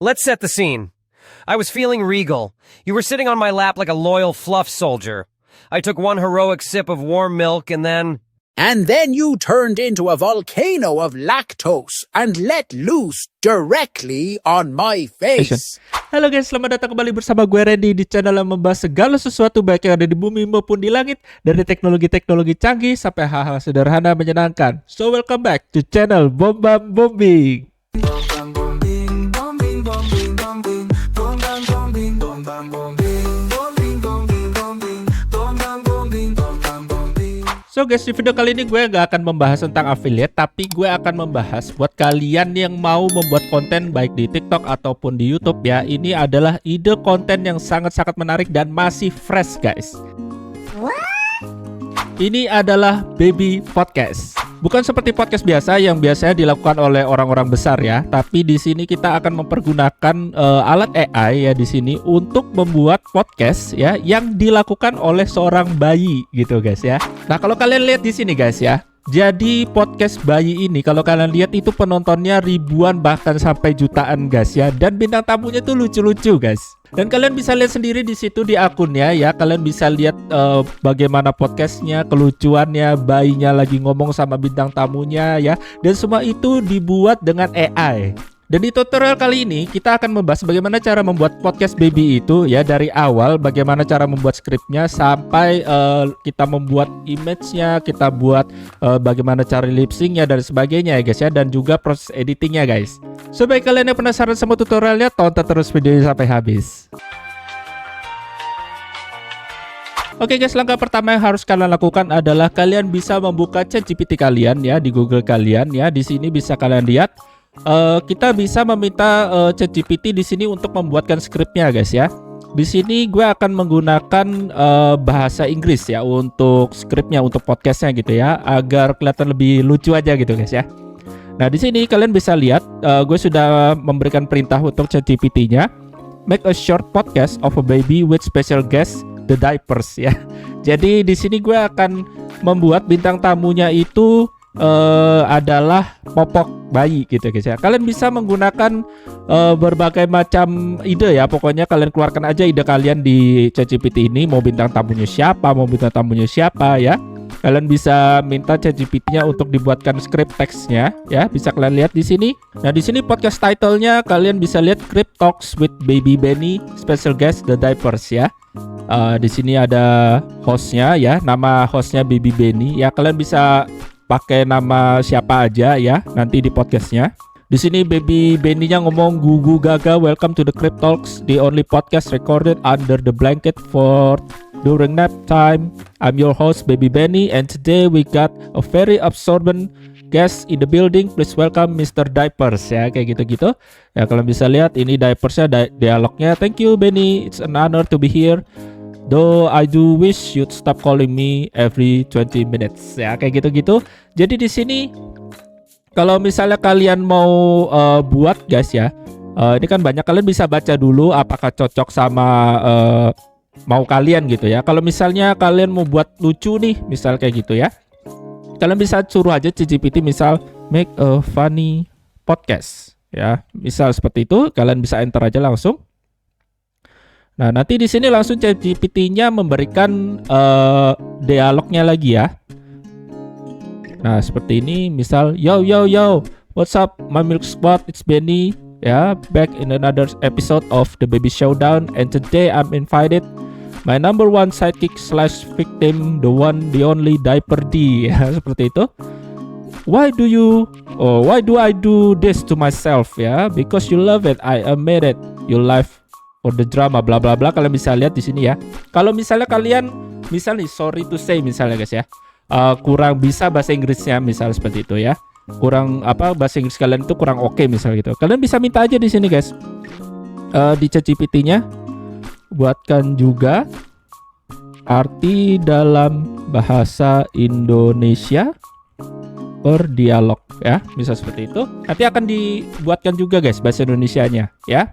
Let's set the scene. I was feeling regal. You were sitting on my lap like a loyal fluff soldier. I took one heroic sip of warm milk and then... And then you turned into a volcano of lactose and let loose directly on my face. Halo guys, selamat datang kembali bersama gue Randy di channel yang membahas segala sesuatu baik yang ada di bumi maupun di langit, dari teknologi-teknologi canggih sampai hal-hal sederhana menyenangkan. So welcome back to channel Bom Bam Bombing. So guys, di video kali ini gue gak akan membahas tentang affiliate, tapi gue akan membahas buat kalian yang mau membuat konten baik di TikTok ataupun di YouTube ya. Ini adalah ide konten yang sangat-sangat menarik dan masih fresh guys. Ini adalah baby podcast. Bukan seperti podcast biasa yang biasanya dilakukan oleh orang-orang besar ya, tapi di sini kita akan mempergunakan alat AI ya di sini untuk membuat podcast ya yang dilakukan oleh seorang bayi gitu guys ya. Nah, kalau kalian lihat di sini guys ya, jadi podcast bayi ini kalau kalian lihat itu penontonnya ribuan bahkan sampai jutaan guys ya, dan bintang tamunya tuh lucu-lucu guys. Dan kalian bisa lihat sendiri di situ di akunnya ya, kalian bisa lihat bagaimana podcastnya, kelucuannya, bayinya lagi ngomong sama bintang tamunya ya, dan semua itu dibuat dengan AI. Dan di tutorial kali ini kita akan membahas bagaimana cara membuat podcast baby itu ya, dari awal bagaimana cara membuat skripnya sampai kita membuat image-nya, kita buat bagaimana cara lip sync-nya dan sebagainya ya guys ya, dan juga proses editingnya guys. So bagi kalian yang penasaran sama tutorialnya, tonton terus videonya sampai habis. Oke guys, langkah pertama yang harus kalian lakukan adalah kalian bisa membuka ChatGPT kalian ya di Google kalian ya. Di sini bisa kalian lihat kita bisa meminta ChatGPT di sini untuk membuatkan skripnya guys ya. Di sini gue akan menggunakan bahasa Inggris ya untuk skripnya, untuk podcastnya gitu ya, agar kelihatan lebih lucu aja gitu guys ya. Nah, di sini kalian bisa lihat gue sudah memberikan perintah untuk ChatGPT-nya, make a short podcast of a baby with special guest the diapers ya. Jadi di sini gue akan membuat bintang tamunya itu adalah popok bayi gitu guys ya. Kalian bisa menggunakan berbagai macam ide ya. Pokoknya kalian keluarkan aja ide kalian di ChatGPT ini, mau bintang tamunya siapa, mau bintang tamunya siapa ya. Kalian bisa minta ChatGPT-nya untuk dibuatkan skrip teksnya ya. Bisa kalian lihat di sini. Nah, di sini podcast title-nya kalian bisa lihat Crip Talks with Baby Benny, special guest the diapers ya. Di sini ada hostnya ya, nama hostnya Baby Benny ya. Kalian bisa pakai nama siapa aja ya nanti di podcastnya. Di sini Baby Benny-nya ngomong, "Gugu Gaga, welcome to the Crip Talks, the only podcast recorded under the blanket for during nap time. I'm your host Baby Benny, and today we got a very absorbent guest in the building. Please welcome Mr. Diapers." Ya, kayak gitu-gitu. Ya, kalian bisa lihat ini diapersnya, dialognya. "Thank you Benny, it's an honor to be here. Though I do wish you'd stop calling me every 20 minutes." Ya, kayak gitu-gitu. Jadi di sini kalau misalnya kalian mau buat guys ya, ini kan banyak, kalian bisa baca dulu apakah cocok sama mau kalian gitu ya. Kalau misalnya kalian mau buat lucu nih, misal kayak gitu ya, kalian bisa suruh aja ChatGPT misal make a funny podcast ya, misal seperti itu. Kalian bisa enter aja langsung. Nah, nanti di sini langsung ChatGPT-nya memberikan dialognya lagi ya. Nah, seperti ini misal, "Yo yo yo, what's up my milk squad, it's Benny ya, back in another episode of the Baby Showdown, and today I'm invited my number one sidekick slash victim, the one the only Diaper D." Ya, seperti itu. Why do I do this to myself ya? Because you love it, I admit it. You live for the drama, bla bla bla. Kalian bisa lihat di sini ya. Kalau misalnya kalian sorry to say misalnya guys ya, kurang bisa bahasa Inggrisnya misal seperti itu ya, kurang bahasa Inggris kalian itu kurang oke misal gitu, kalian bisa minta aja di sini guys, di ChatGPT-nya buatkan juga arti dalam bahasa Indonesia per dialog ya, misal seperti itu. Nanti akan dibuatkan juga guys bahasa Indonesianya ya.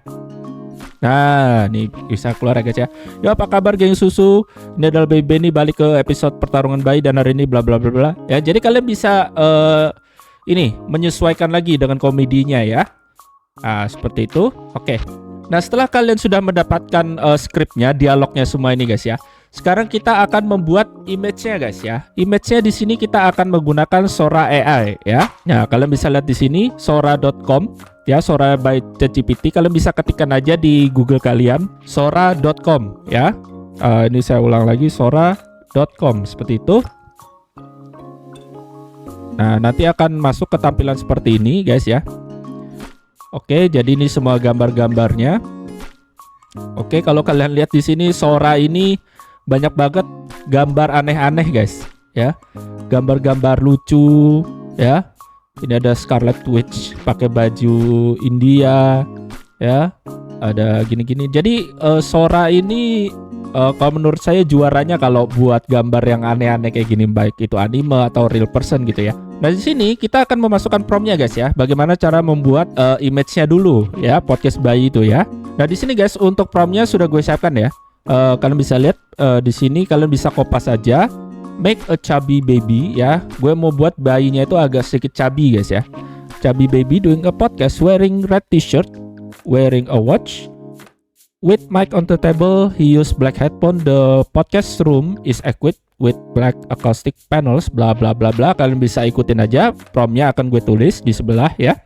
Nah, ini bisa keluar ya guys ya. Yo, apa kabar geng susu? Ini adalah Baby Benny balik ke episode pertarungan bayi dan hari ini bla bla bla bla. Ya, jadi kalian bisa ini menyesuaikan lagi dengan komedinya ya. Nah, seperti itu. Oke. Nah, setelah kalian sudah mendapatkan skripnya, dialognya semua ini guys ya. Sekarang kita akan membuat image-nya guys ya. Image-nya di sini kita akan menggunakan Sora AI ya. Nah, kalian bisa lihat di sini sora.com ya, Sora by ChatGPT. Kalian bisa ketikkan aja di Google kalian sora.com ya. Ini saya ulang lagi sora.com seperti itu. Nah, nanti akan masuk ke tampilan seperti ini guys ya. Oke, jadi ini semua gambar-gambarnya. Oke, kalau kalian lihat di sini Sora ini banyak banget gambar aneh-aneh guys ya. Gambar-gambar lucu ya. Ini ada Scarlet Witch pakai baju India ya. Ada gini-gini. Jadi Sora ini kalau menurut saya juaranya kalau buat gambar yang aneh-aneh kayak gini, baik itu anime atau real person gitu ya. Nah, di sini kita akan memasukkan promptnya guys ya. Bagaimana cara membuat image-nya dulu ya, podcast bayi itu ya. Nah, di sini guys untuk promptnya sudah gue siapkan ya. Kalian bisa lihat di sini kalian bisa kopas aja. Make a chubby baby ya. Gue mau buat bayinya itu agak sedikit chubby guys ya. Chubby baby doing a podcast wearing red t-shirt, wearing a watch. With mic on the table, he use black headphone. The podcast room is equipped with black acoustic panels, bla bla bla bla. Kalian bisa ikutin aja, promptnya akan gue tulis di sebelah ya.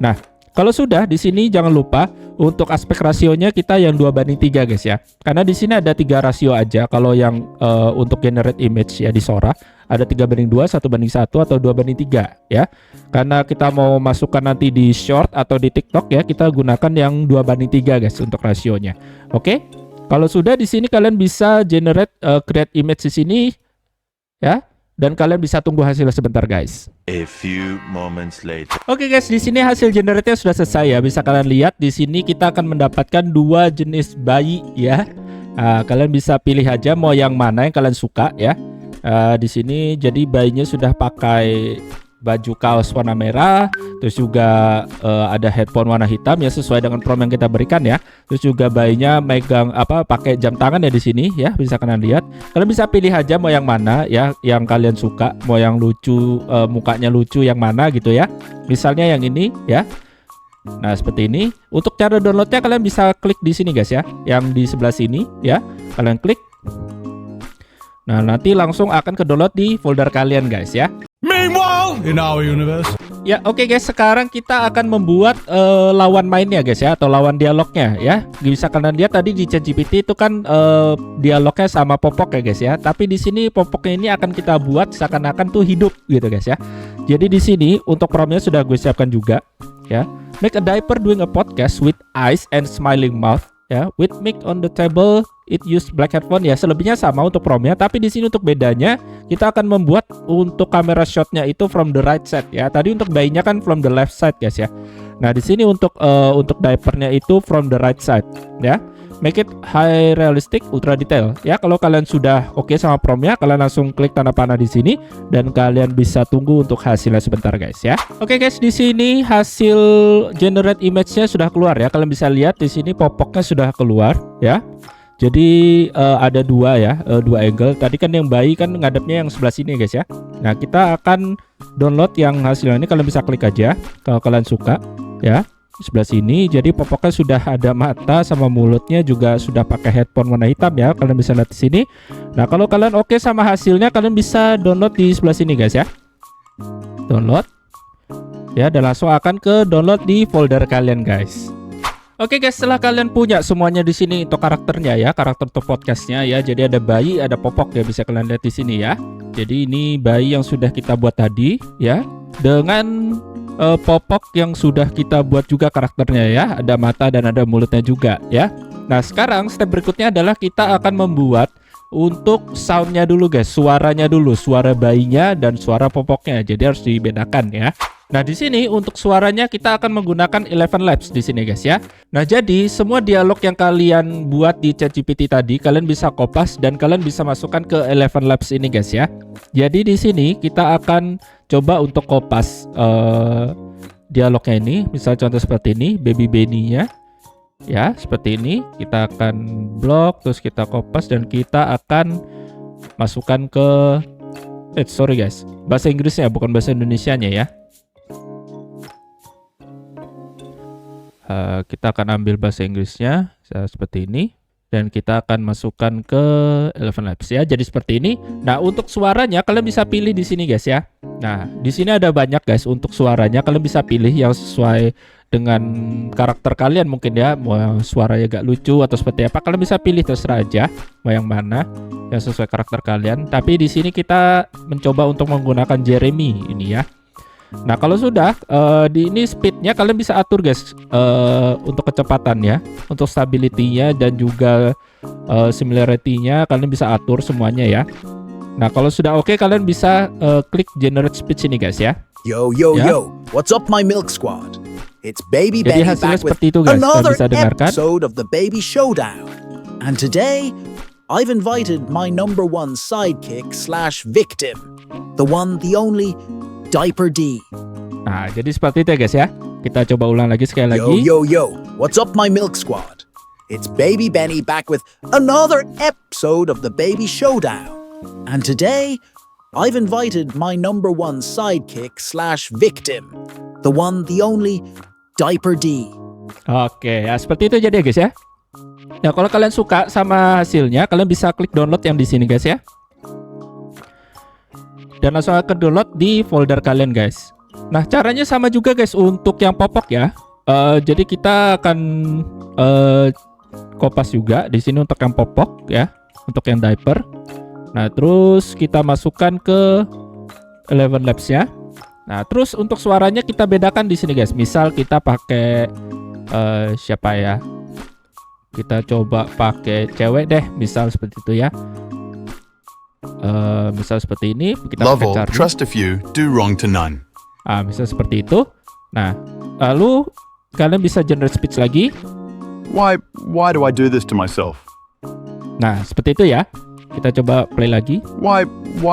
Nah, kalau sudah di sini jangan lupa untuk aspek rasionya kita yang 2:3 guys ya. Karena di sini ada 3 rasio aja. Kalau yang untuk generate image ya di Sora ada 3:2, 1:1 atau 2:3 ya. Karena kita mau masukkan nanti di short atau di TikTok ya, kita gunakan yang 2:3 guys untuk rasionya. Oke. Kalau sudah di sini kalian bisa generate create image di sini ya, dan kalian bisa tunggu hasilnya sebentar guys. A few moments later. Oke guys, di sini hasil generate-nya sudah selesai ya. Bisa kalian lihat di sini kita akan mendapatkan 2 jenis bayi ya. Kalian bisa pilih aja mau yang mana yang kalian suka ya. Di sini jadi bayinya sudah pakai baju kaos warna merah, terus juga ada headphone warna hitam ya sesuai dengan prompt yang kita berikan ya. Terus juga bayinya megang pakai jam tangan ya di sini ya, bisa kalian lihat. Kalian bisa pilih aja mau yang mana ya, yang kalian suka, mau yang lucu, mukanya lucu yang mana gitu ya. Misalnya yang ini ya. Nah, seperti ini. Untuk cara downloadnya kalian bisa klik di sini guys ya, yang di sebelah sini ya. Kalian klik. Nah, nanti langsung akan ke download di folder kalian guys ya. Meanwhile, in our universe. Ya, oke guys, sekarang kita akan membuat lawan mainnya guys ya, atau lawan dialognya ya. Bisa kalian lihat tadi di ChatGPT itu kan dialognya sama Popok ya guys ya. Tapi di sini Popoknya ini akan kita buat seakan-akan tuh hidup gitu guys ya. Jadi di sini untuk promptnya sudah gue siapkan juga ya. Make a diaper doing a podcast with eyes and smiling mouth ya. With mic on the table, it use black headphone ya. Selebihnya sama untuk promptnya, tapi di sini untuk bedanya kita akan membuat untuk kamera shotnya itu from the right side ya. Tadi untuk bayinya kan from the left side guys ya. Nah, di sini untuk diapernya itu from the right side ya. Make it high realistic, ultra detail ya. Kalau kalian sudah oke sama promptnya, kalian langsung klik tanda panah di sini dan kalian bisa tunggu untuk hasilnya sebentar guys ya. Oke guys, di sini hasil generate image-nya sudah keluar ya. Kalian bisa lihat di sini Popoknya sudah keluar ya. Jadi ada dua ya, dua angle. Tadi kan yang bayi kan ngadepnya yang sebelah sini guys ya. Nah, kita akan download yang hasilnya ini. Kalian bisa klik aja kalau kalian suka ya. Sebelah sini, jadi Popoknya sudah ada mata sama mulutnya, juga sudah pakai headphone warna hitam ya. Kalian bisa lihat di sini. Nah, kalau kalian oke sama hasilnya, kalian bisa download di sebelah sini guys ya. Download ya, dan langsung akan ke download di folder kalian guys. Oke guys, setelah kalian punya semuanya di sini untuk karakternya ya, karakter untuk podcastnya ya. Jadi ada bayi, ada Popok ya, bisa kalian lihat di sini ya. Jadi ini bayi yang sudah kita buat tadi ya, dengan Popok yang sudah kita buat juga karakternya ya. Ada mata dan ada mulutnya juga ya. Nah, sekarang step berikutnya adalah kita akan membuat untuk soundnya dulu guys, suaranya dulu, suara bayinya dan suara Popoknya. Jadi harus dibedakan ya. Nah, di sini untuk suaranya kita akan menggunakan Eleven Labs di sini guys ya. Nah, jadi semua dialog yang kalian buat di ChatGPT tadi kalian bisa kopas dan kalian bisa masukkan ke Eleven Labs ini guys ya. Jadi di sini kita akan coba untuk kopas dialognya ini. Misal contoh seperti ini, Baby Benny-nya. Ya, seperti ini. Kita akan blok, terus kita kopas dan kita akan masukkan ke sorry guys, bahasa Inggrisnya bukan bahasa Indonesianya ya. Kita akan ambil bahasa Inggrisnya seperti ini. Dan kita akan masukkan ke Eleven Labs ya. Jadi seperti ini. Nah, untuk suaranya kalian bisa pilih di sini guys ya. Nah, di sini ada banyak guys untuk suaranya. Kalian bisa pilih yang sesuai dengan karakter kalian mungkin ya. Mau yang suaranya agak lucu atau seperti apa, kalian bisa pilih, terserah aja mau yang mana yang sesuai karakter kalian. Tapi di sini kita mencoba untuk menggunakan Jeremy ini ya. Nah, kalau sudah di ini speednya kalian bisa atur guys, untuk kecepatannya, untuk stability-nya dan juga similarity-nya kalian bisa atur semuanya ya. Nah, kalau sudah oke, kalian bisa klik generate speech ini guys ya. Yo, yo, Ya. yo, what's up my milk squad? It's Baby Jadi Benny hasilnya back with seperti itu, guys. Kalian another bisa dengarkan. episode of the Baby Showdown. And today, I've invited my number one sidekick / victim, the one, the only, Diaper D. Nah, jadi seperti itu ya guys ya. Kita coba ulang lagi sekali Yo, lagi. yo, yo, what's up my milk squad? It's Baby Benny back with another episode of the Baby Showdown. And today, I've invited my number one sidekick / victim, the one, the only, Diaper D. Oke, ya seperti itu jadi ya guys ya. Nah, kalau kalian suka sama hasilnya, kalian bisa klik download yang di sini guys ya. Dan langsung akan download di folder kalian guys. Nah, caranya sama juga guys untuk yang popok ya. Jadi kita akan kopas juga di sini untuk yang popok ya, untuk yang diaper. Nah, terus kita masukkan ke Eleven Labs ya. Nah, terus untuk suaranya kita bedakan di sini guys. Misal kita pakai siapa ya? Kita coba pakai cewek deh, misal seperti itu ya. Misal seperti ini, kita pakai Lovell, Charlie. trust a few, do wrong to none. Misal seperti itu. Nah, lalu kalian bisa generate speech lagi. Why do I do this to myself? Nah, seperti itu ya. Kita coba play lagi. Why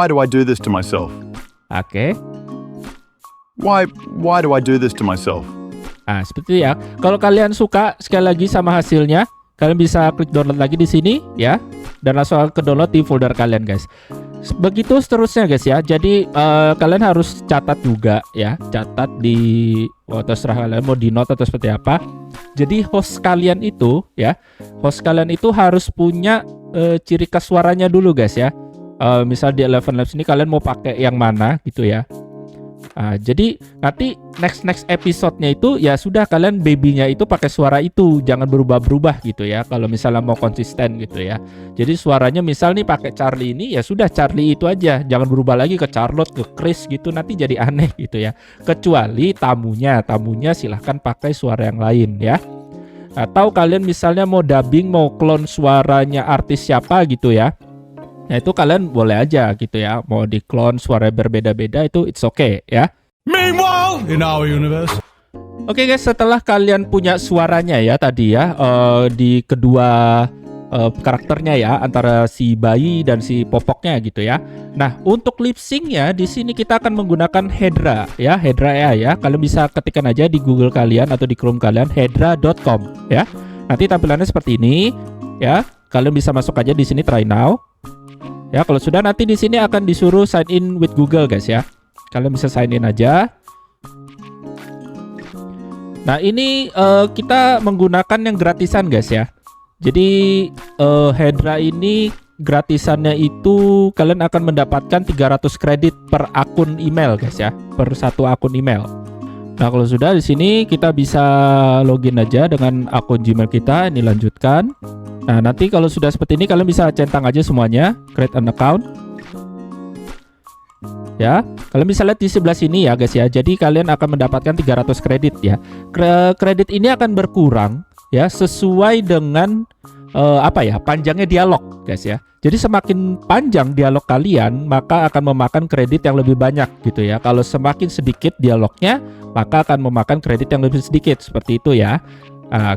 do I do this to myself? Oke. Why do I do this to myself? Nah, seperti itu ya. Kalau kalian suka sekali lagi sama hasilnya, kalian bisa klik download lagi di sini ya. Dan langsung ke download di folder kalian guys. Begitu seterusnya guys ya. Jadi kalian harus catat juga ya. Catat di terserah kalian mau di note atau seperti apa. Jadi host kalian itu ya, host kalian itu harus punya ciri khas suaranya dulu guys ya. Misal di Eleven Labs ini kalian mau pakai yang mana gitu ya. Jadi nanti next episode-nya itu ya sudah kalian babynya itu pakai suara itu, jangan berubah-berubah gitu ya. Kalau misalnya mau konsisten gitu ya. Jadi suaranya misal nih pakai Charlie ini ya sudah Charlie itu aja, jangan berubah lagi ke Charlotte, ke Chris gitu, nanti jadi aneh gitu ya. Kecuali tamunya silahkan pakai suara yang lain ya. Atau kalian misalnya mau dubbing, mau clone suaranya artis siapa gitu ya. Nah, itu kalian boleh aja gitu ya. Mau di clone suara berbeda-beda itu it's okay ya. Meanwhile, in our universe. Oke guys, setelah kalian punya suaranya ya tadi ya, di kedua karakternya ya, antara si bayi dan si popoknya gitu ya. Nah, untuk lip sync-nya di sini kita akan menggunakan Hedra ya, Hedra AI ya. Kalian bisa ketikkan aja di Google kalian atau di Chrome kalian hedra.com ya. Nanti tampilannya seperti ini ya. Kalian bisa masuk aja di sini try now. Ya, kalau sudah nanti di sini akan disuruh sign in with Google guys ya. Kalian bisa sign in aja. Nah, ini kita menggunakan yang gratisan guys ya. Jadi Hedra ini gratisannya itu kalian akan mendapatkan 300 kredit per akun email guys ya, per satu akun email. Nah, kalau sudah di sini kita bisa login aja dengan akun Gmail kita. Ini lanjutkan. Nah, nanti kalau sudah seperti ini kalian bisa centang aja semuanya, create an account. Ya, kalian bisa lihat di sebelah sini ya guys ya. Jadi kalian akan mendapatkan 300 kredit ya. Kredit ini akan berkurang ya sesuai dengan panjangnya dialog guys ya. Jadi semakin panjang dialog kalian, maka akan memakan kredit yang lebih banyak gitu ya. Kalau semakin sedikit dialognya, maka akan memakan kredit yang lebih sedikit, seperti itu ya.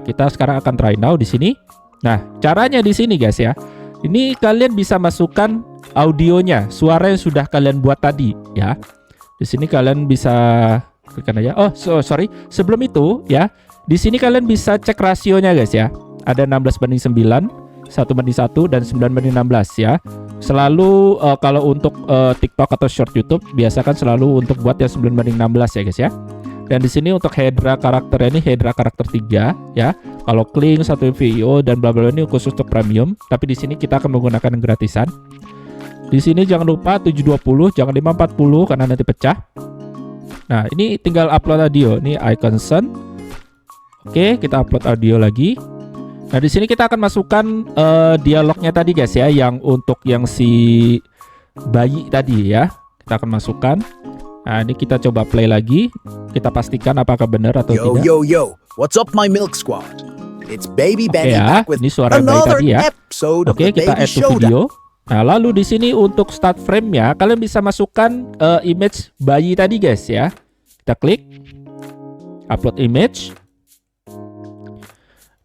Kita sekarang akan try now di sini. Nah, caranya di sini guys ya. Ini kalian bisa masukkan audionya, suara yang sudah kalian buat tadi ya. Di sini kalian bisa klikkan aja. Sorry. Sebelum itu ya, di sini kalian bisa cek rasionya guys ya. Ada 16:9, 1:1 dan 9:16 ya. Selalu kalau untuk TikTok atau short YouTube biasakan selalu untuk buat yang 9:16 ya guys ya. Dan di sini untuk Hydra karakter ini Hydra karakter 3 ya. Kalau Kling 1 VIO dan bla bla ini khusus untuk premium, tapi di sini kita akan menggunakan yang gratisan. Di sini jangan lupa 720, jangan 540 karena nanti pecah. Nah, ini tinggal upload audio. Ini icon sun. Oke, kita upload audio lagi. Nah, di sini kita akan masukkan dialognya tadi guys ya, yang untuk yang si bayi tadi ya. Kita akan masukkan. Nah, ini kita coba play lagi. Kita pastikan apakah benar atau Yo, tidak. yo, yo. What's up, my milk squad? It's Baby Benny ya, back with ini suara bayi another tadi ya. episode of Oke, the kita Baby add to Showdown. video. Nah, lalu di sini untuk start frame-nya, kalian bisa masukkan image bayi tadi guys ya. Kita klik upload image.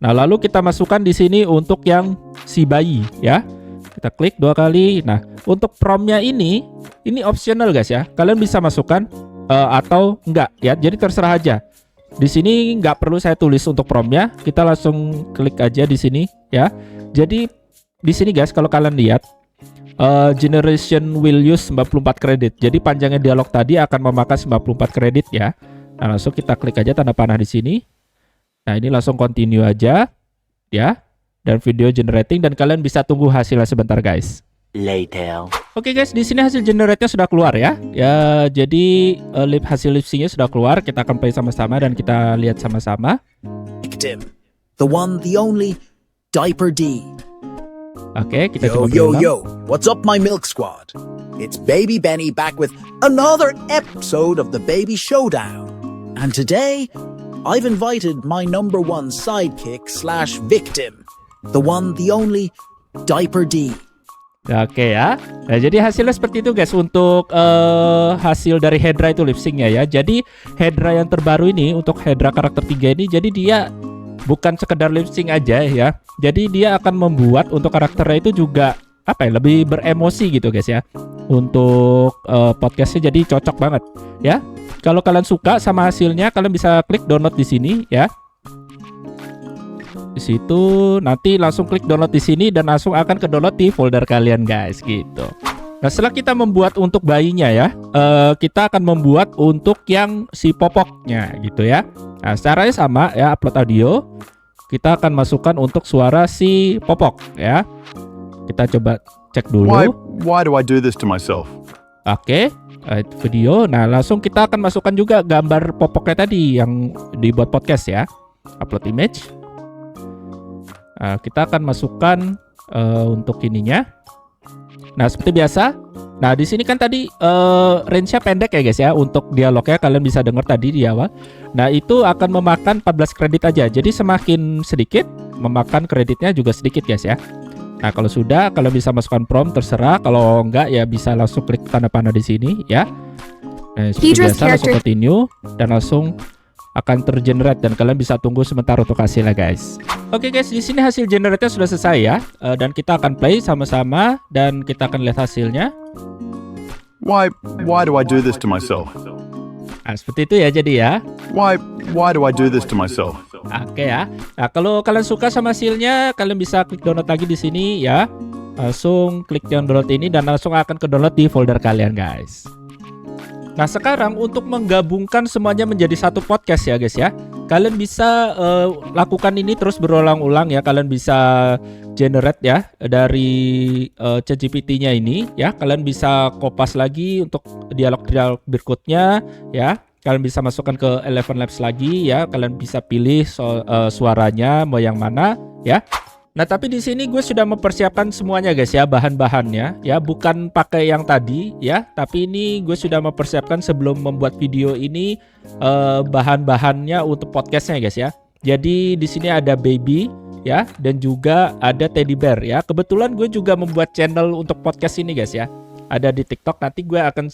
Nah, lalu kita masukkan di sini untuk yang si bayi ya. Kita klik 2 kali. Nah, untuk prompt-nya ini optional guys ya. Kalian bisa masukkan atau enggak ya. Jadi terserah aja. Di sini nggak perlu saya tulis untuk prompt-nya. Kita langsung klik aja di sini ya. Jadi di sini guys, kalau kalian lihat generation will use 94 kredit. Jadi panjangnya dialog tadi akan memakan 94 kredit ya. Nah, langsung kita klik aja tanda panah di sini. Nah, ini langsung continue aja ya. Dan video generating, dan kalian bisa tunggu hasilnya sebentar guys. Later. Oke guys, di sini hasil generate-nya sudah keluar ya. Ya, jadi hasil lip sync-nya sudah keluar. Kita akan play sama-sama dan kita lihat sama-sama. Victim, the one, the only, Diaper D. Oke, kita Yo, coba yo, berulang. yo. What's up, my milk squad? It's Baby Benny back with another episode of the Baby Showdown. And today, I've invited my number one sidekick / victim, the one, the only, Diaper D. Oke ya. Nah, jadi hasilnya seperti itu guys untuk hasil dari Hydra itu lip sync-nya ya. Jadi Hydra yang terbaru ini untuk Hydra karakter 3 ini, jadi dia bukan sekedar lip sync aja ya. Jadi dia akan membuat untuk karakternya itu juga apa ya, lebih beremosi gitu guys ya. Untuk podcastnya jadi cocok banget ya. Kalau kalian suka sama hasilnya, kalian bisa klik download di sini ya. Di situ nanti langsung klik download di sini dan langsung akan ke download di folder kalian guys gitu. Nah, setelah kita membuat untuk bayinya ya, kita akan membuat untuk yang si popoknya gitu ya. Nah, caranya sama ya, upload audio. Kita akan masukkan untuk suara si popok ya. Kita coba cek dulu. Why do I do this to myself? Oke, video. Nah, langsung kita akan masukkan juga gambar popoknya tadi yang dibuat podcast ya. Upload image. Kita akan masukkan untuk ininya. Nah, seperti biasa. Nah, di sini kan tadi range-nya pendek ya guys ya. Untuk dialognya kalian bisa dengar tadi di awal. Nah, itu akan memakan 14 kredit aja. Jadi semakin sedikit, memakan kreditnya juga sedikit guys ya. Nah, kalau sudah, kalian bisa masukkan prompt, terserah. Kalau enggak ya bisa langsung klik tanda panah di sini ya. Nah, seperti biasa langsung continue dan langsung akan tergenerate dan kalian bisa tunggu sebentar untuk hasilnya guys. Oke guys, di sini hasil generate-nya sudah selesai ya. Dan kita akan play sama-sama dan kita akan lihat hasilnya. Why do I do this to myself? Nah, seperti itu ya jadi ya. Why do I do this to myself? Oke ya. Nah, kalau kalian suka sama hasilnya, kalian bisa klik download lagi di sini ya. Langsung klik download ini dan langsung akan ke download di folder kalian guys. Nah, sekarang untuk menggabungkan semuanya menjadi satu podcast ya guys ya. Kalian bisa lakukan ini terus berulang-ulang ya. Kalian bisa generate ya dari ChatGPT-nya ini ya. Kalian bisa kopas lagi untuk dialog-dialog berikutnya ya. Kalian bisa masukkan ke Eleven Labs lagi ya. Kalian bisa pilih suaranya mau yang mana ya. Nah, tapi di sini gue sudah mempersiapkan semuanya guys ya, bahan-bahannya ya, bukan pakai yang tadi ya, tapi ini gue sudah mempersiapkan sebelum membuat video ini bahan-bahannya untuk podcastnya guys ya. Jadi di sini ada baby ya, dan juga ada teddy bear ya. Kebetulan gue juga membuat channel untuk podcast ini guys ya. Ada di TikTok, nanti gue akan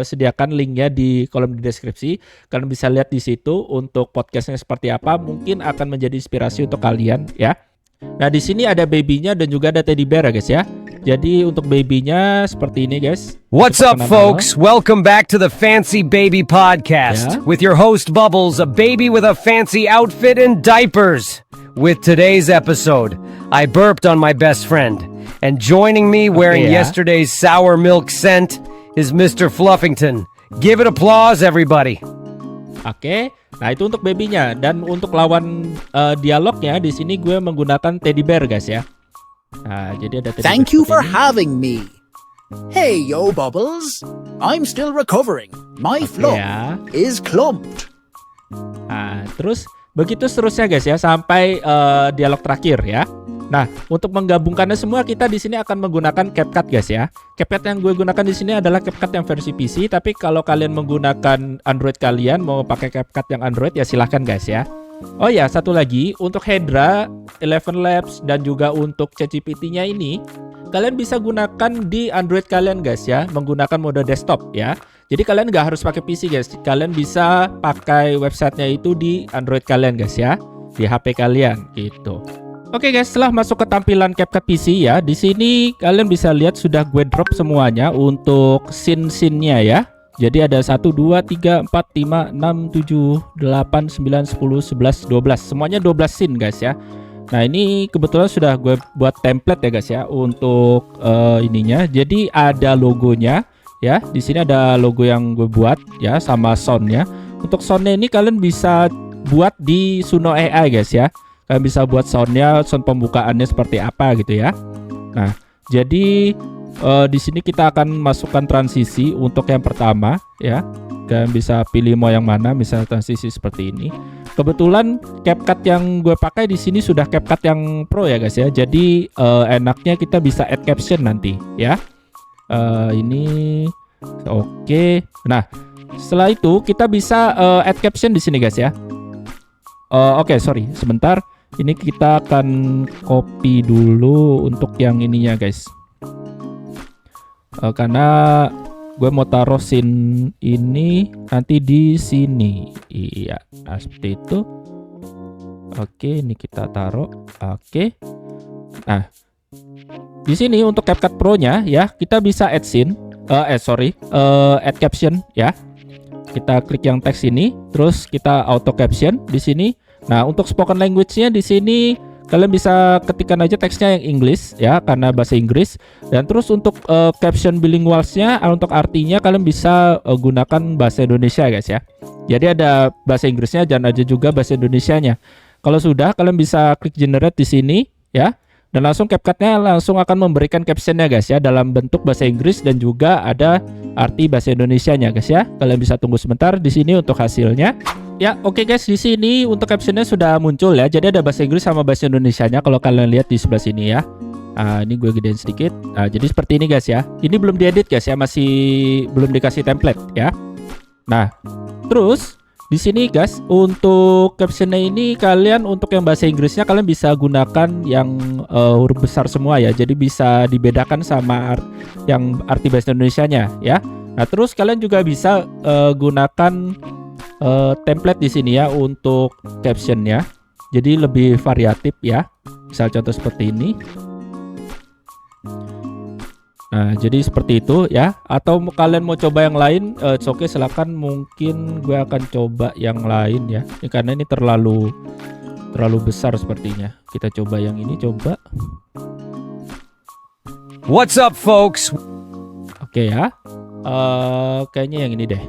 sediakan linknya di kolom di deskripsi. Kalian bisa lihat di situ untuk podcastnya seperti apa, mungkin akan menjadi inspirasi untuk kalian ya. Nah, di sini ada babynya dan juga ada teddy bear guys ya. Jadi untuk babynya seperti ini guys. What's up, folks? Welcome back to the Fancy Baby Podcast with your host Bubbles, a baby with a fancy outfit and diapers. With today's episode, I burped on my best friend, and joining me wearing yesterday's sour milk scent is Mr. Fluffington. Give it applause, everybody. Oke. Nah, itu untuk babynya dan untuk lawan dialognya di sini gue menggunakan teddy bear guys ya. Nah, jadi ada teddy Thank bear you seperti for ini. having me. Hey, yo, Bubbles. I'm still recovering. My flop ya. is clumped. Nah, terus begitu seterusnya guys ya sampai dialog terakhir ya. Nah, untuk menggabungkannya semua kita di sini akan menggunakan CapCut guys ya. CapCut yang gue gunakan di sini adalah CapCut yang versi PC, tapi kalau kalian menggunakan Android kalian mau pakai CapCut yang Android ya silahkan guys ya. Oh ya, satu lagi untuk Hedra, Eleven Labs dan juga untuk ChatGPT-nya ini kalian bisa gunakan di Android kalian guys ya, menggunakan mode desktop ya. Jadi kalian nggak harus pakai PC guys, kalian bisa pakai websitenya itu di Android kalian guys ya, di HP kalian gitu. Oke guys, setelah masuk ke tampilan CapCut PC ya, di sini kalian bisa lihat sudah gue drop semuanya untuk scene-scene-nya ya. Jadi ada 1, 2, 3, 4, 5, 6, 7, 8, 9, 10, 11, 12. Semuanya 12 scene guys ya. Nah ini kebetulan sudah gue buat template ya guys ya untuk ininya. Jadi ada logonya ya. Di sini ada logo yang gue buat ya sama soundnya. Untuk soundnya ini kalian bisa buat di Suno AI guys ya. Kalian bisa buat soundnya, sound pembukaannya seperti apa gitu ya. Nah jadi di sini kita akan masukkan transisi untuk yang pertama ya. Kalian bisa pilih mau yang mana, misalnya transisi seperti ini. Kebetulan CapCut yang gue pakai di sini sudah CapCut yang Pro ya guys ya. Jadi enaknya kita bisa add caption nanti ya. Ini oke. Nah, setelah itu kita bisa add caption di sini guys ya. Oke, sorry, sebentar. Ini kita akan copy dulu untuk yang ininya guys. Karena gue mau taruh scene ini nanti di sini. Iya, nah seperti itu. Oke, ini kita taruh. Oke. Nah, di sini untuk CapCut Pro-nya ya, kita bisa add scene. Add caption ya. Kita klik yang teks ini, terus kita auto caption di sini. Nah, untuk spoken language-nya di sini kalian bisa ketikkan aja teksnya yang English ya, karena bahasa Inggris. Dan terus untuk caption bilingualsnya, untuk artinya kalian bisa gunakan bahasa Indonesia guys ya. Jadi ada bahasa Inggrisnya dan ada juga bahasa Indonesianya. Kalau sudah, kalian bisa klik generate di sini ya. Dan langsung CapCut-nya langsung akan memberikan captionnya guys ya, dalam bentuk bahasa Inggris dan juga ada arti bahasa Indonesianya guys ya. Kalian bisa tunggu sebentar di sini untuk hasilnya. Ya, oke guys, di sini untuk captionnya sudah muncul ya. Jadi ada bahasa Inggris sama bahasa Indonesianya kalau kalian lihat di sebelah sini ya. Ini gue gedein sedikit. Jadi seperti ini guys ya. Ini belum diedit guys ya, masih belum dikasih template ya. Nah, terus di sini guys untuk captionnya ini kalian untuk yang bahasa Inggrisnya kalian bisa gunakan yang huruf besar semua ya. Jadi bisa dibedakan sama yang arti bahasa Indonesianya ya. Nah, terus kalian juga bisa gunakan template di sini ya untuk captionnya. Jadi lebih variatif ya. Misal contoh seperti ini. Nah, jadi seperti itu ya. Atau kalian mau coba yang lain, oke silakan. Mungkin gue akan coba yang lain ya. Karena ini terlalu besar sepertinya. Kita coba yang ini, coba. What's up, folks? Oke ya. Kayaknya yang ini deh.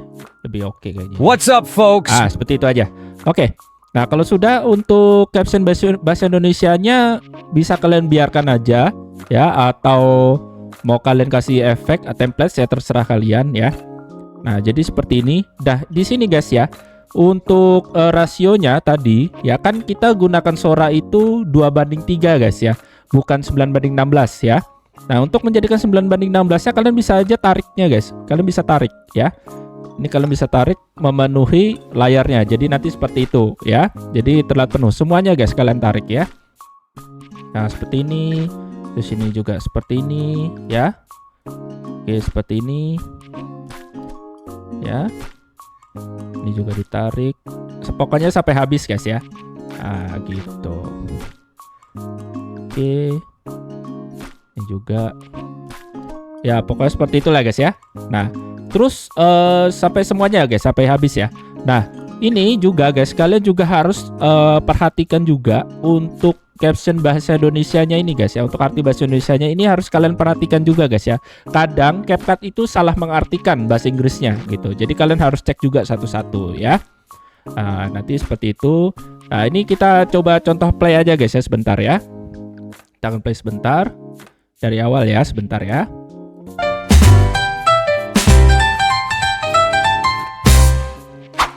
Lebih oke kayaknya. What's up, folks? Seperti itu aja. Oke. Nah, kalau sudah untuk caption bahasa Indonesianya bisa kalian biarkan aja ya, atau mau kalian kasih efek template ya, terserah kalian ya. Nah, jadi seperti ini. Dah di sini guys ya. Untuk rasionya tadi ya kan kita gunakan Sora itu 2:3 guys ya. Bukan 9:16 ya. Nah, untuk menjadikan 9:16 nya kalian bisa aja tariknya guys. Kalian bisa tarik ya. Ini kalian bisa tarik memenuhi layarnya. Jadi nanti seperti itu ya. Jadi terlihat penuh semuanya guys, kalian tarik ya. Nah, seperti ini. Terus ini juga seperti ini ya. Oke, seperti ini. Ya. Ini juga ditarik. Pokoknya sampai habis guys ya. Nah, gitu. Oke. Ini juga. Ya, pokoknya seperti itulah guys ya. Nah, terus sampai semuanya guys, sampai habis ya. Nah, ini juga guys, kalian juga harus perhatikan juga untuk caption bahasa Indonesianya ini guys ya. Untuk arti bahasa Indonesianya ini harus kalian perhatikan juga guys ya. Kadang CapCut itu salah mengartikan bahasa Inggrisnya gitu. Jadi kalian harus cek juga satu-satu ya. Nah, nanti seperti itu. Nah, ini kita coba contoh play aja guys ya sebentar ya. Kita akan play sebentar. Dari awal ya, sebentar ya.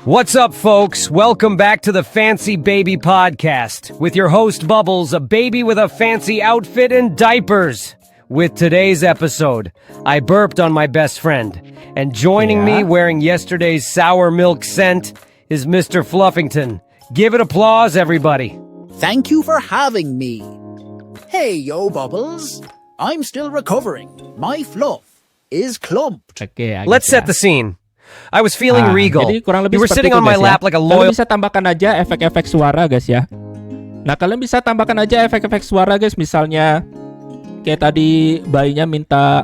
What's up, folks? Welcome back to the Fancy Baby Podcast with your host, Bubbles, a baby with a fancy outfit and diapers. With today's episode, I burped on my best friend, and joining me wearing yesterday's sour milk scent is Mr. Fluffington. Give it applause, everybody. Thank you for having me. Hey, yo, Bubbles. I'm still recovering. My fluff is clumped. Oke, Let's set the scene. I was feeling regal. Jadi kurang lebih You were seperti sitting itu, on my guys, ya. lap like a Kalian loyal... bisa tambahkan aja efek-efek suara guys ya. Nah, kalian bisa tambahkan aja efek-efek suara guys. Misalnya kayak tadi bayinya minta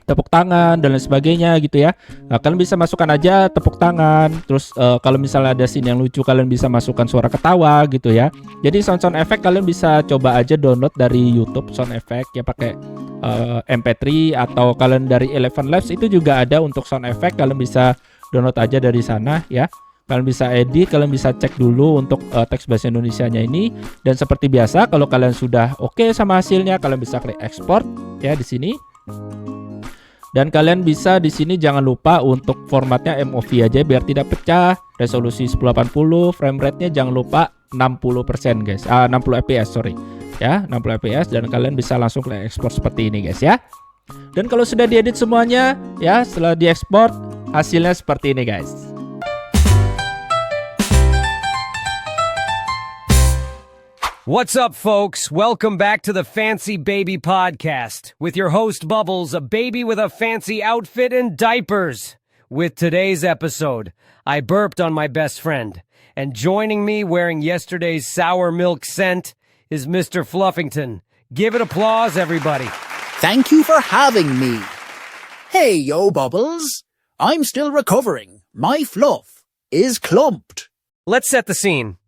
tepuk tangan dan lain sebagainya gitu ya. Nah, kalian bisa masukkan aja tepuk tangan. Terus kalau misalnya ada scene yang lucu, kalian bisa masukkan suara ketawa gitu ya. Jadi sound effect kalian bisa coba aja download dari YouTube sound effect ya, pakai MP3 atau kalian dari Eleven Labs itu juga ada untuk sound effect. Kalian bisa download aja dari sana ya. Kalian bisa edit, kalian bisa cek dulu untuk teks bahasa Indonesianya ini. Dan seperti biasa, kalau kalian sudah oke sama hasilnya, kalian bisa klik export ya di sini. Dan kalian bisa di sini jangan lupa untuk formatnya MOV aja biar tidak pecah. Resolusi 1080, frame rate-nya jangan lupa 60% guys. 60 fps sorry. Ya, 60 fps dan kalian bisa langsung klik export seperti ini guys ya. Dan kalau sudah diedit semuanya ya, setelah diekspor hasilnya seperti ini guys. What's up, folks? Welcome back to the Fancy Baby Podcast with your host, Bubbles, a baby with a fancy outfit and diapers. With today's episode, I burped on my best friend, and joining me wearing yesterday's sour milk scent is Mr. Fluffington. Give it applause, everybody. Thank you for having me. Hey, yo, Bubbles. I'm still recovering. My fluff is clumped. Let's set the scene.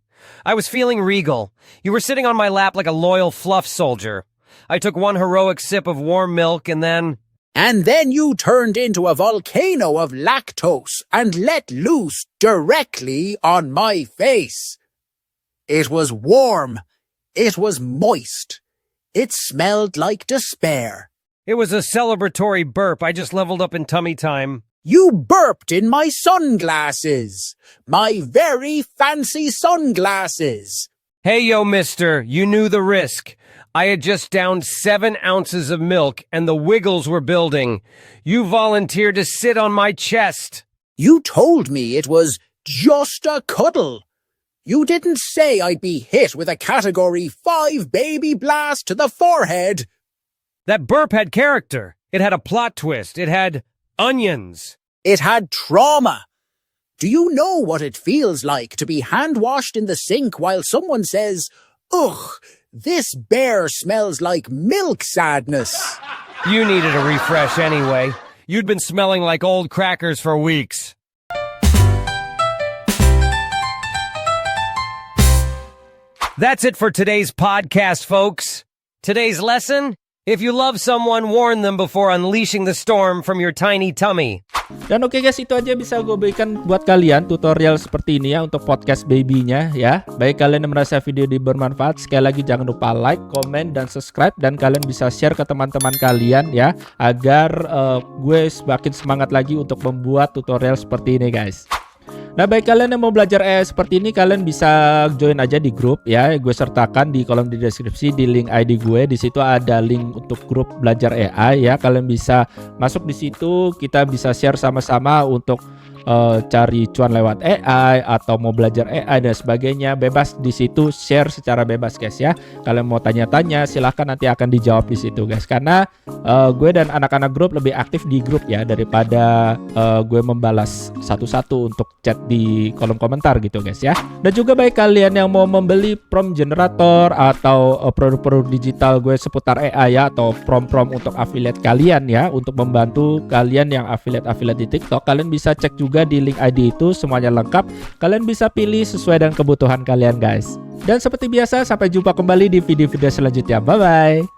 I was feeling regal. You were sitting on my lap like a loyal fluff soldier. I took one heroic sip of warm milk and then... And then you turned into a volcano of lactose and let loose directly on my face. It was warm. It was moist. It smelled like despair. It was a celebratory burp. I just leveled up in tummy time. You burped in my sunglasses. My very fancy sunglasses. Hey, yo, mister, you knew the risk. I had just downed 7 ounces of milk and the wiggles were building. You volunteered to sit on my chest. You told me it was just a cuddle. You didn't say I'd be hit with a Category 5 baby blast to the forehead. That burp had character. It had a plot twist. It had onions. It had trauma. Do you know what it feels like to be hand-washed in the sink while someone says, "Ugh, this bear smells like milk sadness"? You needed a refresh anyway. You'd been smelling like old crackers for weeks. That's it for today's podcast, folks. Today's lesson: if you love someone, warn them before unleashing the storm from your tiny tummy. Dan oke guys, itu aja bisa gue berikan buat kalian tutorial seperti ini ya untuk podcast babynya ya. Baik kalian yang merasa video ini bermanfaat, sekali lagi jangan lupa like, komen, dan subscribe. Dan kalian bisa share ke teman-teman kalian ya, agar gue semakin semangat lagi untuk membuat tutorial seperti ini guys. Nah, baik kalian yang mau belajar AI seperti ini, kalian bisa join aja di grup ya. Gue sertakan di kolom di deskripsi di link ID gue. Di situ ada link untuk grup belajar AI ya. Kalian bisa masuk di situ, kita bisa share sama-sama untuk cari cuan lewat AI atau mau belajar AI dan sebagainya. Bebas di situ, share secara bebas guys ya. Kalian mau tanya-tanya silahkan, nanti akan dijawab di situ guys. Karena gue dan anak-anak grup lebih aktif di grup ya, daripada gue membalas satu-satu untuk chat di kolom komentar gitu guys ya. Dan juga baik kalian yang mau membeli prompt generator atau produk-produk digital gue seputar AI ya, atau prompt-prompt untuk affiliate kalian ya, untuk membantu kalian yang affiliate di TikTok, kalian bisa cek juga di link ID itu, semuanya lengkap. Kalian bisa pilih sesuai dengan kebutuhan kalian guys. Dan seperti biasa, sampai jumpa kembali di video-video selanjutnya. Bye bye.